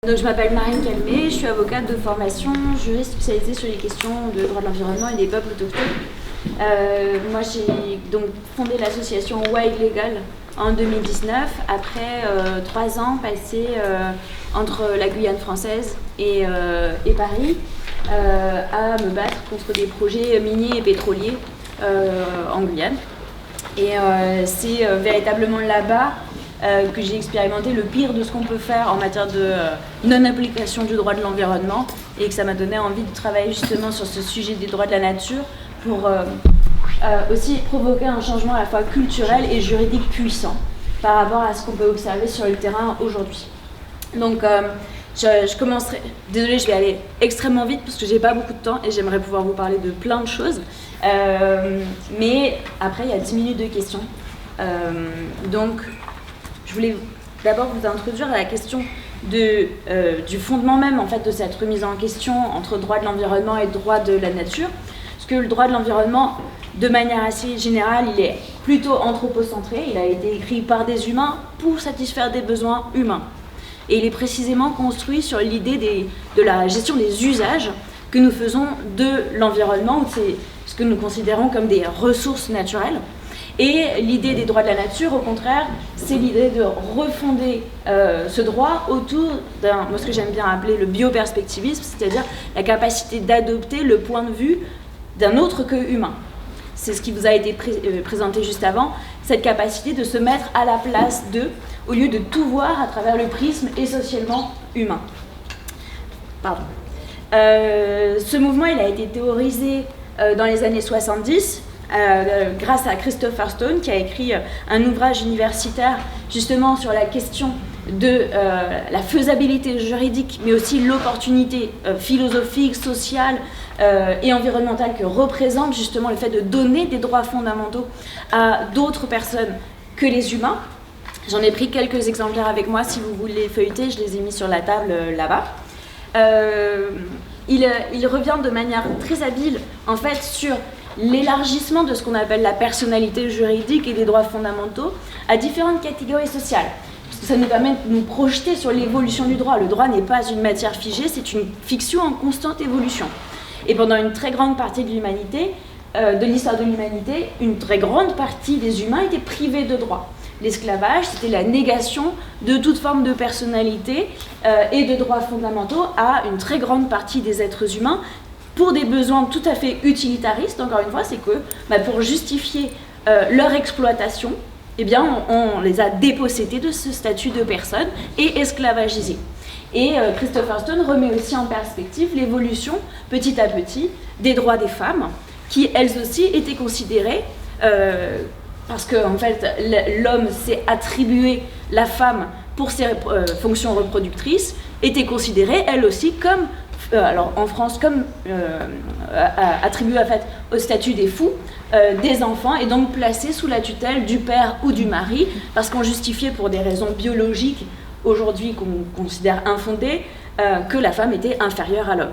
Donc, je m'appelle Marine Calmé, je suis avocate de formation, juriste spécialisée sur les questions de droit de l'environnement et des peuples autochtones. Moi, j'ai donc fondé l'association Wild Legal en 2019, après 3 ans passés entre la Guyane française et Paris, à me battre contre des projets miniers et pétroliers en Guyane. Et c'est véritablement là-bas que j'ai expérimenté le pire de ce qu'on peut faire en matière de non-application du droit de l'environnement, et que ça m'a donné envie de travailler justement sur ce sujet des droits de la nature pour aussi provoquer un changement à la fois culturel et juridique puissant par rapport à ce qu'on peut observer sur le terrain aujourd'hui. Donc je commencerai, désolée, je vais aller extrêmement vite parce que j'ai pas beaucoup de temps et j'aimerais pouvoir vous parler de plein de choses, mais après il y a 10 minutes de questions, donc je voulais d'abord vous introduire à la question du fondement même en fait, de cette remise en question entre droit de l'environnement et droit de la nature. Parce que le droit de l'environnement, de manière assez générale, il est plutôt anthropocentré. Il a été écrit par des humains pour satisfaire des besoins humains. Et il est précisément construit sur l'idée de la gestion des usages que nous faisons de l'environnement, ou c'est ce que nous considérons comme des ressources naturelles. Et l'idée des droits de la nature, au contraire, c'est l'idée de refonder ce droit autour moi, ce que j'aime bien appeler le bioperspectivisme, c'est-à-dire la capacité d'adopter le point de vue d'un autre que humain. C'est ce qui vous a été présenté juste avant, cette capacité de se mettre à la place d'eux, au lieu de tout voir à travers le prisme essentiellement humain. Pardon. Ce mouvement, il a été théorisé dans les années 70, grâce à Christopher Stone, qui a écrit un ouvrage universitaire justement sur la question de la faisabilité juridique, mais aussi l'opportunité philosophique, sociale et environnementale que représente justement le fait de donner des droits fondamentaux à d'autres personnes que les humains. J'en ai pris quelques exemplaires avec moi, si vous voulez les feuilleter, je les ai mis sur la table là-bas. Il revient de manière très habile en fait sur l'élargissement de ce qu'on appelle la personnalité juridique et des droits fondamentaux à différentes catégories sociales. Parce que ça nous permet de nous projeter sur l'évolution du droit. Le droit n'est pas une matière figée, c'est une fiction en constante évolution. Et pendant une très grande partie de l'humanité, de l'histoire de l'humanité, une très grande partie des humains étaient privés de droits. L'esclavage, c'était la négation de toute forme de personnalité et de droits fondamentaux à une très grande partie des êtres humains, pour des besoins tout à fait utilitaristes. Encore une fois, c'est que pour justifier leur exploitation, eh bien, on les a dépossédés de ce statut de personne et esclavagisés. Et Christopher Stone remet aussi en perspective l'évolution, petit à petit, des droits des femmes, qui elles aussi étaient considérées, parce que en fait, l'homme s'est attribué la femme pour ses fonctions reproductrices, était considérée elle aussi comme alors en France comme attribuée en fait, au statut des fous, des enfants, et donc placée sous la tutelle du père ou du mari, parce qu'on justifiait pour des raisons biologiques, aujourd'hui qu'on considère infondées, que la femme était inférieure à l'homme.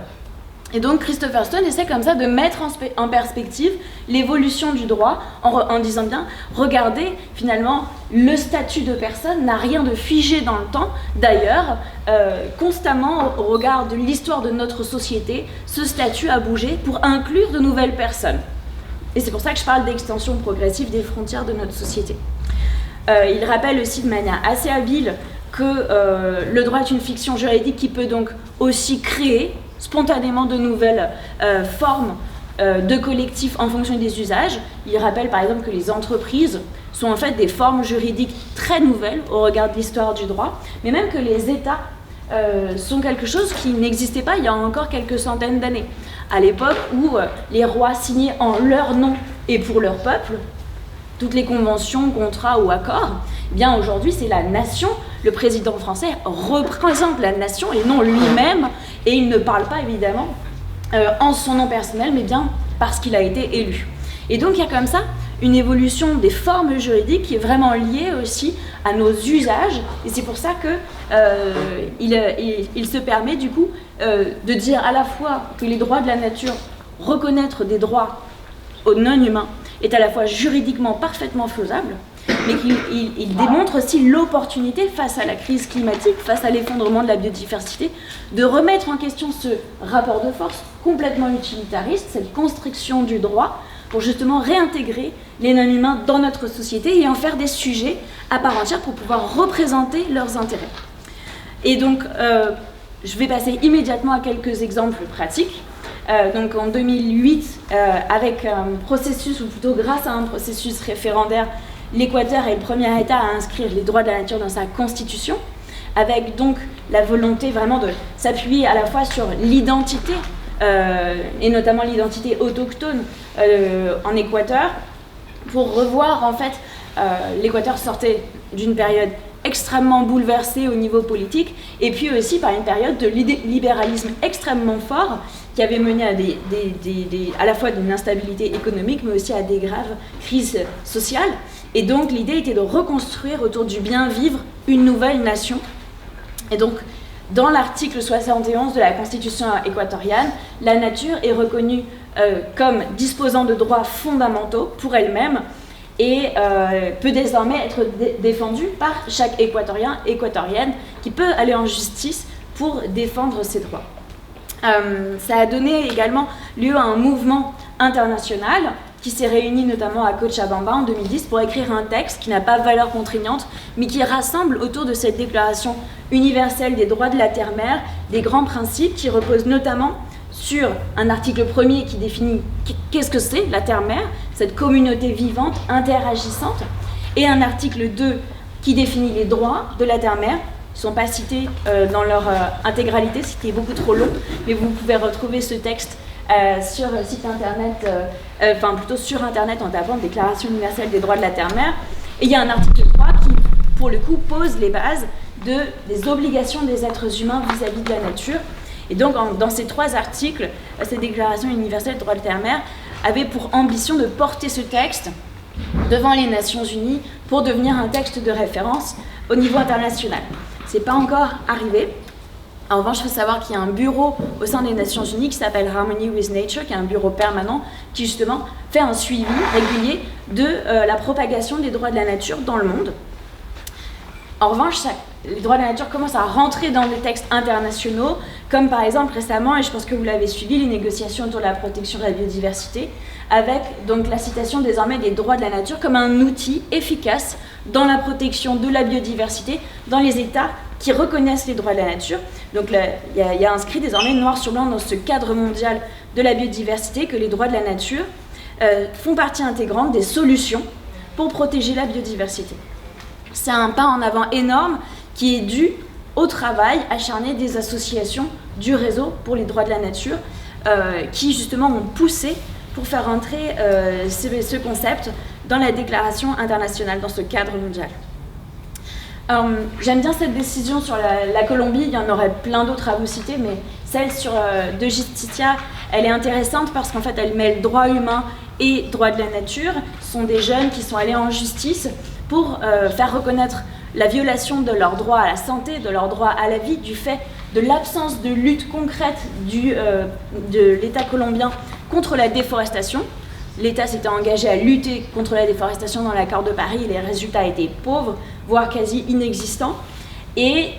Et donc Christopher Stone essaie comme ça de mettre en perspective l'évolution du droit en disant bien, regardez, finalement, le statut de personne n'a rien de figé dans le temps. D'ailleurs, constamment, au regard de l'histoire de notre société, ce statut a bougé pour inclure de nouvelles personnes. Et c'est pour ça que je parle d'extension progressive des frontières de notre société. Il rappelle aussi de manière assez habile que le droit est une fiction juridique qui peut donc aussi créer spontanément de nouvelles formes de collectifs en fonction des usages. Il rappelle par exemple que les entreprises sont en fait des formes juridiques très nouvelles au regard de l'histoire du droit, mais même que les États sont quelque chose qui n'existait pas il y a encore quelques centaines d'années. À l'époque où les rois signaient en leur nom et pour leur peuple toutes les conventions, contrats ou accords, eh bien aujourd'hui c'est la nation. Le président français représente la nation et non lui-même, et il ne parle pas évidemment en son nom personnel, mais bien parce qu'il a été élu. Et donc il y a comme ça une évolution des formes juridiques qui est vraiment liée aussi à nos usages, et c'est pour ça qu'il se permet du coup de dire à la fois que les droits de la nature, reconnaître des droits aux non-humains, est à la fois juridiquement parfaitement faisable, mais qu'il démontre aussi l'opportunité face à la crise climatique, face à l'effondrement de la biodiversité, de remettre en question ce rapport de force complètement utilitariste, cette construction du droit, pour justement réintégrer les non-humains dans notre société et en faire des sujets à part entière pour pouvoir représenter leurs intérêts. Et donc, je vais passer immédiatement à quelques exemples pratiques. Donc en 2008, avec un processus, ou plutôt grâce à un processus référendaire, l'Équateur est le premier État à inscrire les droits de la nature dans sa constitution, avec donc la volonté vraiment de s'appuyer à la fois sur l'identité, et notamment l'identité autochtone en Équateur, pour revoir en fait, l'Équateur sortait d'une période extrêmement bouleversée au niveau politique, et puis aussi par une période de libéralisme extrêmement fort, qui avait mené à, à la fois d'une instabilité économique, mais aussi à des graves crises sociales. Et donc l'idée était de reconstruire autour du bien vivre une nouvelle nation. Et donc, dans l'article 71 de la Constitution équatoriane, la nature est reconnue comme disposant de droits fondamentaux pour elle-même et peut désormais être défendue par chaque Équatorien, Équatorienne, qui peut aller en justice pour défendre ses droits. Ça a donné également lieu à un mouvement international qui s'est réuni notamment à Cochabamba en 2010 pour écrire un texte qui n'a pas valeur contraignante, mais qui rassemble autour de cette déclaration universelle des droits de la terre-mère des grands principes qui reposent notamment sur un article premier qui définit qu'est-ce que c'est la terre-mère, cette communauté vivante, interagissante, et un article 2 qui définit les droits de la terre-mère. Ils ne sont pas cités dans leur intégralité, c'était beaucoup trop long, mais vous pouvez retrouver ce texte sur le site internet, plutôt sur internet en tapant Déclaration universelle des droits de la terre-mère. Et il y a un article 3 qui, pour le coup, pose les bases des obligations des êtres humains vis-à-vis de la nature. Et donc, dans ces 3 articles, cette Déclaration universelle des droits de la terre-mère avait pour ambition de porter ce texte devant les Nations Unies pour devenir un texte de référence au niveau international. Ce n'est pas encore arrivé. En revanche, il faut savoir qu'il y a un bureau au sein des Nations Unies qui s'appelle Harmony with Nature, qui est un bureau permanent qui justement fait un suivi régulier de la propagation des droits de la nature dans le monde. En revanche, les droits de la nature commencent à rentrer dans des textes internationaux, comme par exemple récemment, et je pense que vous l'avez suivi, les négociations autour de la protection de la biodiversité, avec donc la citation désormais des droits de la nature comme un outil efficace dans la protection de la biodiversité dans les États qui reconnaissent les droits de la nature. Donc il y a inscrit désormais noir sur blanc dans ce cadre mondial de la biodiversité que les droits de la nature font partie intégrante des solutions pour protéger la biodiversité. C'est un pas en avant énorme qui est dû au travail acharné des associations du réseau pour les droits de la nature qui justement ont poussé pour faire entrer ce concept dans la déclaration internationale, dans ce cadre mondial. J'aime bien cette décision sur la Colombie, il y en aurait plein d'autres à vous citer, mais celle de Justicia, elle est intéressante parce qu'en fait elle mêle droit humain et droit de la nature. Ce sont des jeunes qui sont allés en justice pour faire reconnaître la violation de leur droit à la santé, de leur droit à la vie, du fait de l'absence de lutte concrète de l'État colombien contre la déforestation. L'État s'était engagé à lutter contre la déforestation dans l'accord de Paris et les résultats étaient pauvres, voire quasi inexistants. Et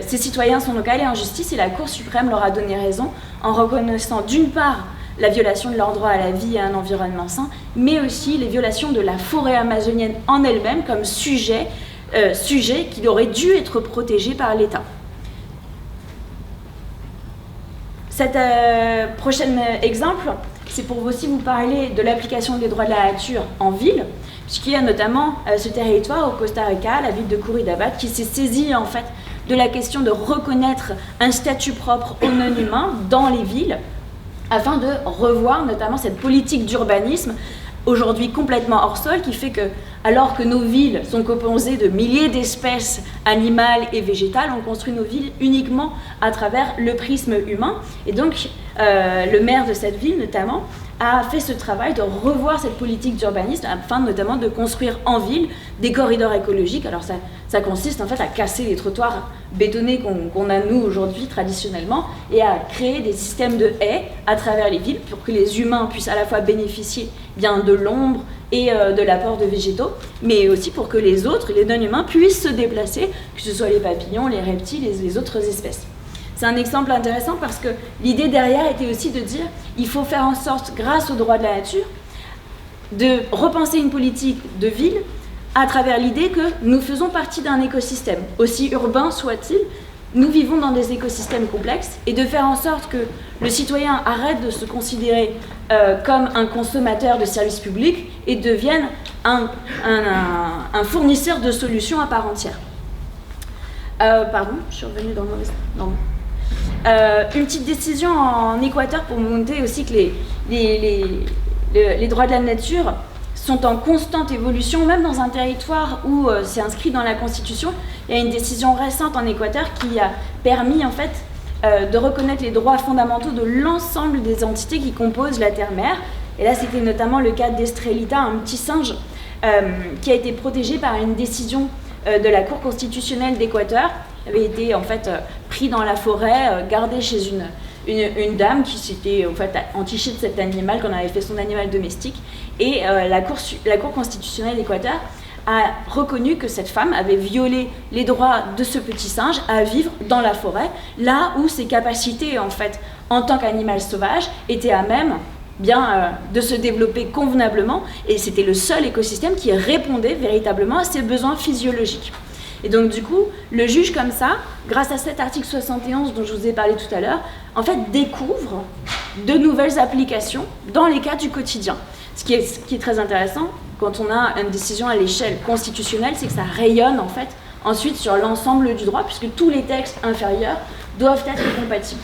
ces citoyens sont donc allés en justice et la Cour suprême leur a donné raison en reconnaissant d'une part la violation de leur droit à la vie et à un environnement sain, mais aussi les violations de la forêt amazonienne en elle-même comme sujet qui aurait dû être protégé par l'État. Cet prochain exemple, c'est pour aussi vous parler de l'application des droits de la nature en ville, puisqu'il y a notamment ce territoire au Costa Rica, la ville de Curridabat, qui s'est saisie en fait de la question de reconnaître un statut propre aux non-humains dans les villes, afin de revoir notamment cette politique d'urbanisme aujourd'hui complètement hors sol, qui fait que, alors que nos villes sont composées de milliers d'espèces animales et végétales, on construit nos villes uniquement à travers le prisme humain. Et donc, le maire de cette ville, notamment, a fait ce travail de revoir cette politique d'urbanisme afin notamment de construire en ville des corridors écologiques. Alors ça consiste en fait à casser les trottoirs bétonnés qu'on a nous aujourd'hui traditionnellement et à créer des systèmes de haies à travers les villes pour que les humains puissent à la fois bénéficier bien de l'ombre et de l'apport de végétaux, mais aussi pour que les autres, les non-humains, puissent se déplacer, que ce soit les papillons, les reptiles et les autres espèces. C'est un exemple intéressant parce que l'idée derrière était aussi de dire il faut faire en sorte, grâce aux droits de la nature, de repenser une politique de ville à travers l'idée que nous faisons partie d'un écosystème, aussi urbain soit-il. Nous vivons dans des écosystèmes complexes et de faire en sorte que le citoyen arrête de se considérer comme un consommateur de services publics et devienne un fournisseur de solutions à part entière. Pardon, je suis revenue dans le mauvais... Non. Une petite décision en Équateur pour montrer aussi que les droits de la nature sont en constante évolution, même dans un territoire où c'est inscrit dans la Constitution. Il y a une décision récente en Équateur qui a permis en fait de reconnaître les droits fondamentaux de l'ensemble des entités qui composent la terre-mère. Et là, c'était notamment le cas d'Estrelita, un petit singe qui a été protégé par une décision de la Cour constitutionnelle d'Équateur. Il avait été en fait pris dans la forêt, gardé chez une dame qui s'était en fait entichée de cet animal, qu'on avait fait son animal domestique. Et la Cour constitutionnelle d'Équateur a reconnu que cette femme avait violé les droits de ce petit singe à vivre dans la forêt, là où ses capacités en fait en tant qu'animal sauvage étaient à même de se développer convenablement, et c'était le seul écosystème qui répondait véritablement à ses besoins physiologiques. Et donc du coup, le juge comme ça, grâce à cet article 71 dont je vous ai parlé tout à l'heure, en fait découvre de nouvelles applications dans les cas du quotidien. Ce qui est très intéressant quand on a une décision à l'échelle constitutionnelle, c'est que ça rayonne en fait ensuite sur l'ensemble du droit, puisque tous les textes inférieurs doivent être compatibles.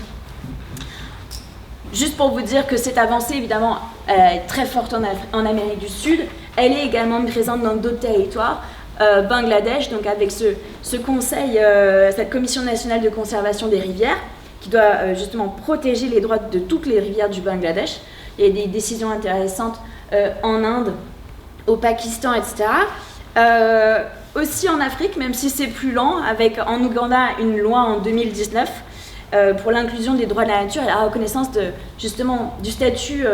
Juste pour vous dire que cette avancée, évidemment, elle est très forte en Amérique du Sud, elle est également présente dans d'autres territoires. Bangladesh, donc avec ce conseil, cette commission nationale de conservation des rivières, qui doit justement protéger les droits de toutes les rivières du Bangladesh. Il y a des décisions intéressantes en Inde, au Pakistan, etc. Aussi en Afrique, même si c'est plus lent, avec en Ouganda une loi en 2019 pour l'inclusion des droits de la nature et la reconnaissance justement du statut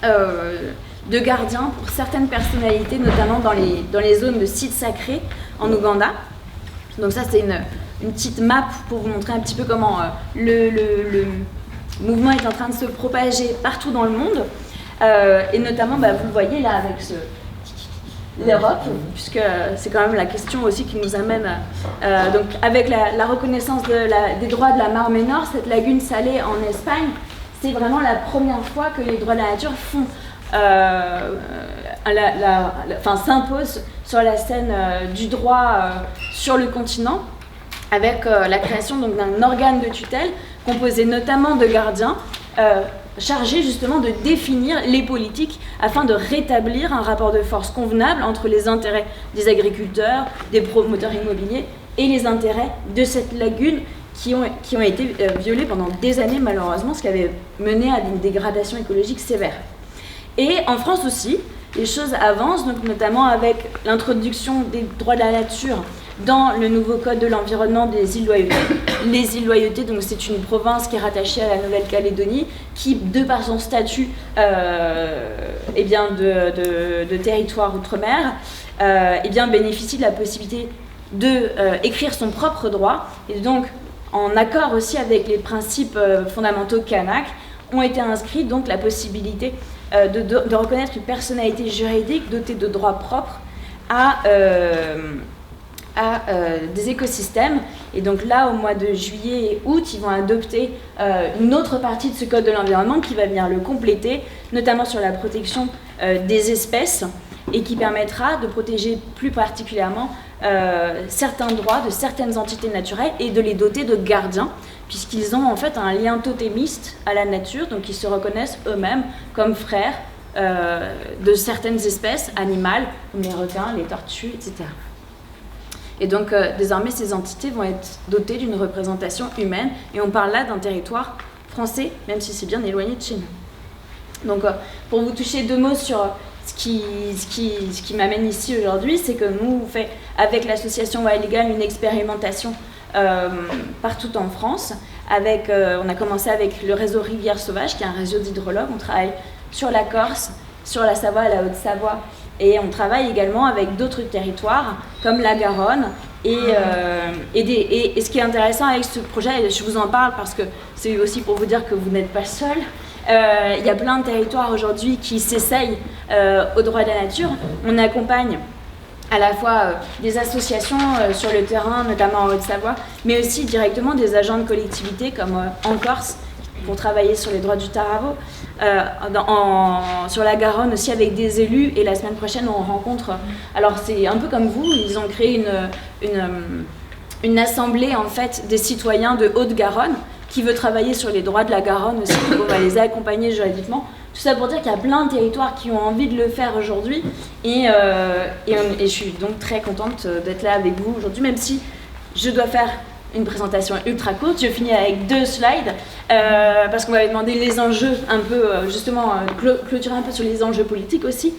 de gardien pour certaines personnalités, notamment dans les zones de sites sacrés en Ouganda. Donc ça, c'est une petite map pour vous montrer un petit peu comment le mouvement est en train de se propager partout dans le monde. Et notamment, vous le voyez là avec l'Europe, puisque c'est quand même la question aussi qui nous amène donc avec la reconnaissance des droits de la Mar Menor, cette lagune salée en Espagne, c'est vraiment la première fois que les droits de la nature s'imposent sur la scène du droit sur le continent, avec la création donc d'un organe de tutelle composé notamment de gardiens chargés justement de définir les politiques afin de rétablir un rapport de force convenable entre les intérêts des agriculteurs, des promoteurs immobiliers et les intérêts de cette lagune qui ont été violés pendant des années malheureusement, ce qui avait mené à une dégradation écologique sévère. Et en France aussi, les choses avancent, donc notamment avec l'introduction des droits de la nature dans le nouveau code de l'environnement des îles Loyauté. Les îles Loyauté, donc c'est une province qui est rattachée à la Nouvelle-Calédonie, qui, de par son statut de territoire outre-mer, bénéficie de la possibilité d'écrire son propre droit, et donc en accord aussi avec les principes fondamentaux kanak, ont été inscrits donc la possibilité de reconnaître une personnalité juridique dotée de droits propres à des écosystèmes. Et donc là, au mois de juillet et août, ils vont adopter une autre partie de ce code de l'environnement qui va venir le compléter, notamment sur la protection des espèces, et qui permettra de protéger plus particulièrement certains droits de certaines entités naturelles et de les doter de gardiens, puisqu'ils ont en fait un lien totémiste à la nature, donc ils se reconnaissent eux-mêmes comme frères de certaines espèces animales, comme les requins, les tortues, etc. Et donc désormais ces entités vont être dotées d'une représentation humaine, et on parle là d'un territoire français, même si c'est bien éloigné de chez nous. Donc pour vous toucher 2 mots sur ce qui m'amène ici aujourd'hui, c'est que nous, on fait avec l'association Wild Legal une expérimentation partout en France. On a commencé avec le réseau Rivière Sauvage, qui est un réseau d'hydrologues. On travaille sur la Corse, sur la Savoie, la Haute-Savoie, et on travaille également avec d'autres territoires, comme la Garonne. Et ce qui est intéressant avec ce projet, et je vous en parle parce que c'est aussi pour vous dire que vous n'êtes pas seul, il y a plein de territoires aujourd'hui qui s'essayent au droit de la nature. On accompagne à la fois des associations sur le terrain, notamment en Haute-Savoie, mais aussi directement des agents de collectivité comme en Corse, pour travailler sur les droits du Taravo, sur la Garonne aussi avec des élus, et la semaine prochaine on rencontre, alors c'est un peu comme vous, ils ont créé une assemblée en fait des citoyens de Haute-Garonne qui veut travailler sur les droits de la Garonne aussi, on va les accompagner juridiquement. Tout ça pour dire qu'il y a plein de territoires qui ont envie de le faire aujourd'hui, et je suis donc très contente d'être là avec vous aujourd'hui, même si je dois faire une présentation ultra courte. Je finis avec 2 slides, parce qu'on m'avait demandé les enjeux, un peu, justement, clôturer un peu sur les enjeux politiques aussi.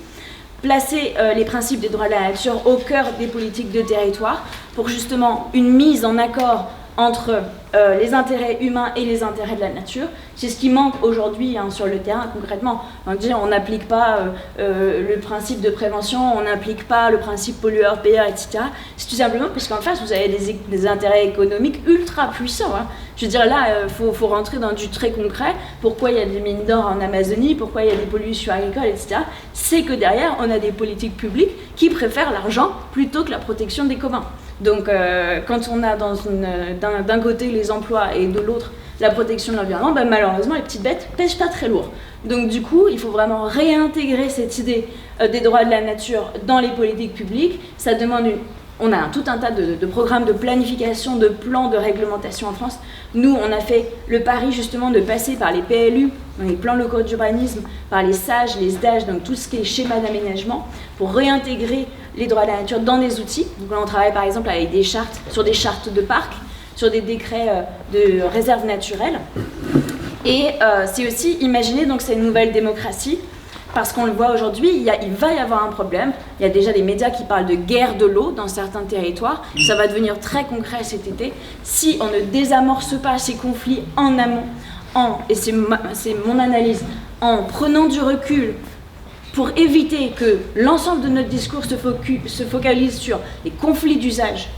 Placer les principes des droits de la nature au cœur des politiques de territoire, pour justement une mise en accord entre les intérêts humains et les intérêts de la nature. C'est ce qui manque aujourd'hui sur le terrain concrètement. On n'applique pas le principe de prévention, on n'applique pas le principe pollueur-payeur, etc. C'est tout simplement parce qu'en face, vous avez des intérêts économiques ultra puissants. Je veux dire, là, faut rentrer dans du très concret. Pourquoi il y a des mines d'or en Amazonie, pourquoi il y a des pollutions agricoles, etc. C'est que derrière, on a des politiques publiques qui préfèrent l'argent plutôt que la protection des communs. Donc, quand on a d'un côté les emplois et de l'autre la protection de l'environnement, malheureusement, les petites bêtes pèsent pas très lourd. Donc, du coup, il faut vraiment réintégrer cette idée des droits de la nature dans les politiques publiques. Ça demande on a tout un tas de programmes de planification, de plans de réglementation en France. Nous, on a fait le pari justement de passer par les PLU, dans les plans locaux d'urbanisme, par les SAGE, les SDAGE, donc tout ce qui est schéma d'aménagement, pour réintégrer les droits de la nature dans des outils. Donc là, on travaille par exemple avec des chartes, sur des chartes de parcs, sur des décrets de réserve naturelle. Et c'est aussi imaginer donc cette nouvelle démocratie, parce qu'on le voit aujourd'hui, il va y avoir un problème. Il y a déjà des médias qui parlent de guerre de l'eau dans certains territoires. Ça va devenir très concret cet été. Si on ne désamorce pas ces conflits en amont, et c'est mon analyse, en prenant du recul pour éviter que l'ensemble de notre discours se focalise sur les conflits d'usage,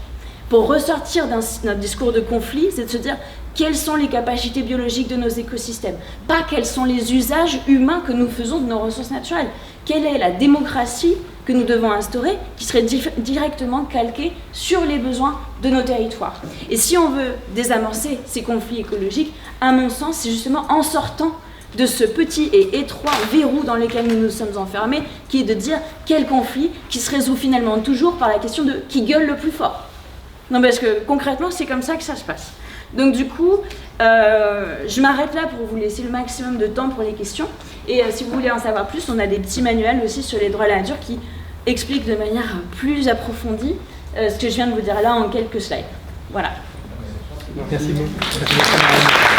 pour ressortir notre discours de conflit, c'est de se dire quelles sont les capacités biologiques de nos écosystèmes, pas quels sont les usages humains que nous faisons de nos ressources naturelles. Quelle est la démocratie que nous devons instaurer qui serait directement calquée sur les besoins de nos territoires. Et si on veut désamorcer ces conflits écologiques, à mon sens, c'est justement en sortant de ce petit et étroit verrou dans lequel nous nous sommes enfermés, qui est de dire quel conflit qui se résout finalement toujours par la question de qui gueule le plus fort. Non, parce que concrètement, c'est comme ça que ça se passe. Donc du coup, je m'arrête là pour vous laisser le maximum de temps pour les questions. Et si vous voulez en savoir plus, on a des petits manuels aussi sur les droits de la nature qui expliquent de manière plus approfondie ce que je viens de vous dire là en quelques slides. Voilà. Merci beaucoup.